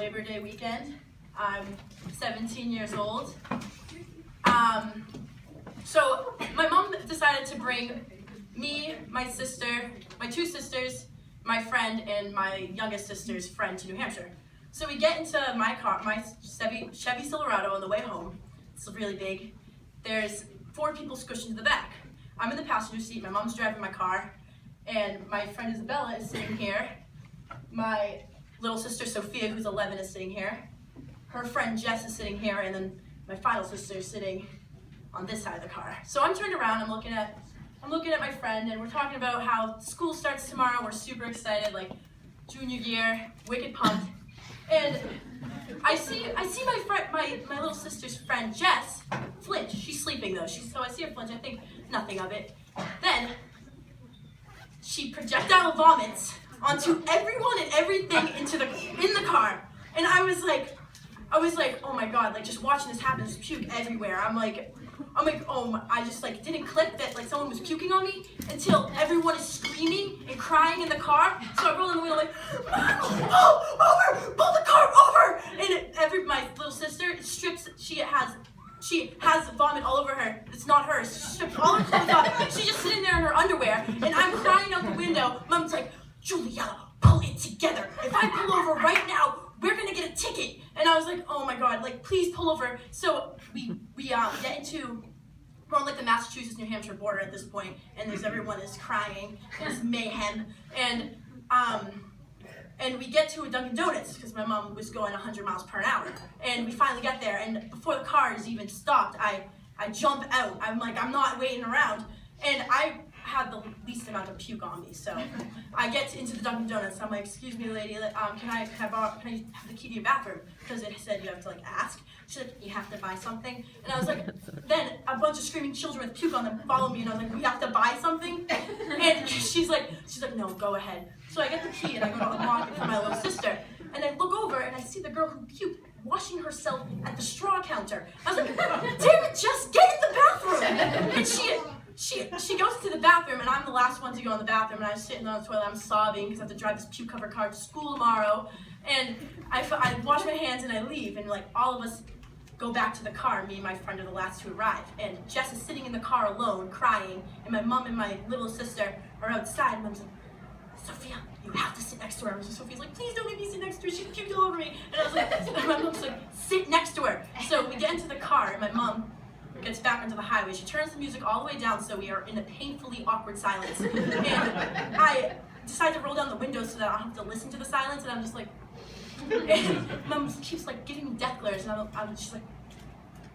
Labor Day weekend. I'm 17 years old. So my mom decided to bring me, my sister, my two sisters, my friend, and my youngest sister's friend to New Hampshire. So we get into my car, my Chevy Silverado, on the way home. It's really big. There's 4 people squished into the back. I'm in the passenger seat, my mom's driving my car, and my friend Isabella is sitting here. My little sister Sophia, who's 11, is sitting here. Her friend Jess is sitting here, and then my final sister is sitting on this side of the car. So I'm turned around, I'm looking at my friend, and we're talking about how school starts tomorrow. We're super excited, like junior year, wicked pumped. And I see my little sister's friend Jess flinch. She's sleeping though. So I see her flinch. I think nothing of it. Then she projectile vomits onto everyone and everything in the car. And I was like, oh my god, like just watching this happen, there's puke everywhere. I'm like, oh, I just like didn't click that like someone was puking on me until everyone is screaming and crying in the car. So I roll in the window like, pull the car over! And my little sister strips, she has vomit all over her. It's not hers. She stripped all her clothes off. She's just sitting there in her underwear, and I'm crying out the window. Mom's like, Juliana, pull it together. If I pull over right now, we're gonna get a ticket. And I was like, oh my god, like please pull over. So we get into, we're on like the Massachusetts-New Hampshire border at this point, and everyone is crying. There's mayhem, and we get to a Dunkin' Donuts because my mom was going 100 miles per hour, and we finally get there. And before the car is even stopped, I jump out. I'm like, I'm not waiting around, and I had the least amount of puke on me. So I get into the Dunkin' Donuts. I'm like, excuse me, lady, can I have the key to your bathroom? Because it said you have to like ask. She's like, you have to buy something. And I was like, then a bunch of screaming children with puke on them follow me, and I was like, we have to buy something? And she's like, no, go ahead. So I get the key and I go to unlock it for my little sister. And I look over and I see the girl who puked washing herself at the straw counter. I was like, damn it, just get in the bathroom. And she goes to the bathroom, and I'm the last one to go in the bathroom, and I'm sitting on the toilet, I'm sobbing because I have to drive this puke-covered car to school tomorrow. And I wash my hands and I leave, and like all of us go back to the car. Me and my friend are the last to arrive. And Jess is sitting in the car alone, crying, and my mom and my little sister are outside, and Mom's like, Sophia, you have to sit next to her. And Sophia's like, please don't make me sit next to her, she puked all over me. And I was like, and my mom's like, sit next to her. So we get into the car, and my mom gets back onto the highway. She turns the music all the way down, so we are in a painfully awkward silence. And I decide to roll down the window so that I don't have to listen to the silence, and I'm just like, and Mom keeps like giving me death glares, and she's like,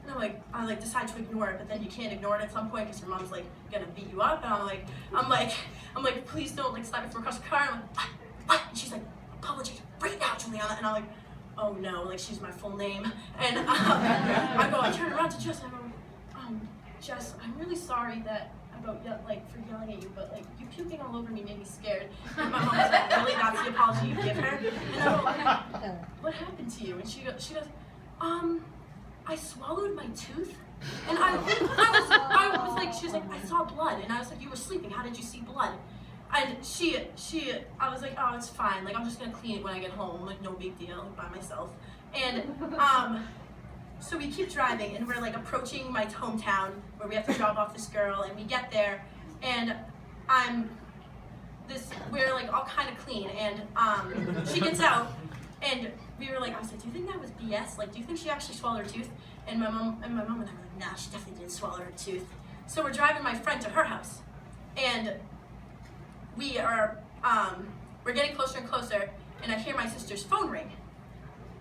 and I decide to ignore it, but then you can't ignore it at some point because your mom's like gonna beat you up, and I'm like, please don't like slap me from across the car. And I'm like, what? And she's like, apologize right now, Juliana. And I'm like, oh no, like she's my full name. And I turn around to Jess, and I go, Jess, I'm really sorry for yelling at you, but like you puking all over me made me scared. And my mom was like, really? That's the apology you give her? And I go, what happened to you? And she goes, I swallowed my tooth. And I was like, she was like, I saw blood. And I was like, you were sleeping, how did you see blood? And I was like, oh, it's fine. Like, I'm just gonna clean it when I get home. Like, no big deal, by myself. And, so we keep driving, and we're like approaching my hometown where we have to drop off this girl, and we get there, and we're like all kind of clean, and she gets out, and we were like, I was like, do you think that was BS? Like, do you think she actually swallowed her tooth? And my mom and I were like, nah, she definitely didn't swallow her tooth. So we're driving my friend to her house, and we're getting closer and closer, and I hear my sister's phone ring.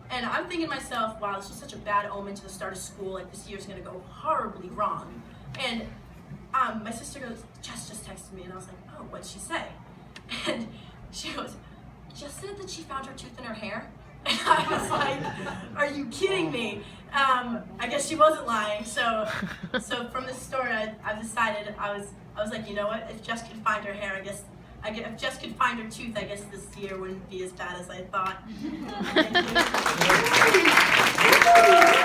And I'm thinking to myself, wow, this was such a bad omen to the start of school, like this year's gonna go horribly wrong. And my sister goes, Jess just texted me, and I was like, oh, what'd she say? And she goes, Jess said that she found her tooth in her hair. And I was like, are you kidding me? I guess she wasn't lying. So from this story, I've decided, I was like, you know what, if Jess could find her hair, if Jess could find her tooth, I guess this year wouldn't be as bad as I thought. Thank you.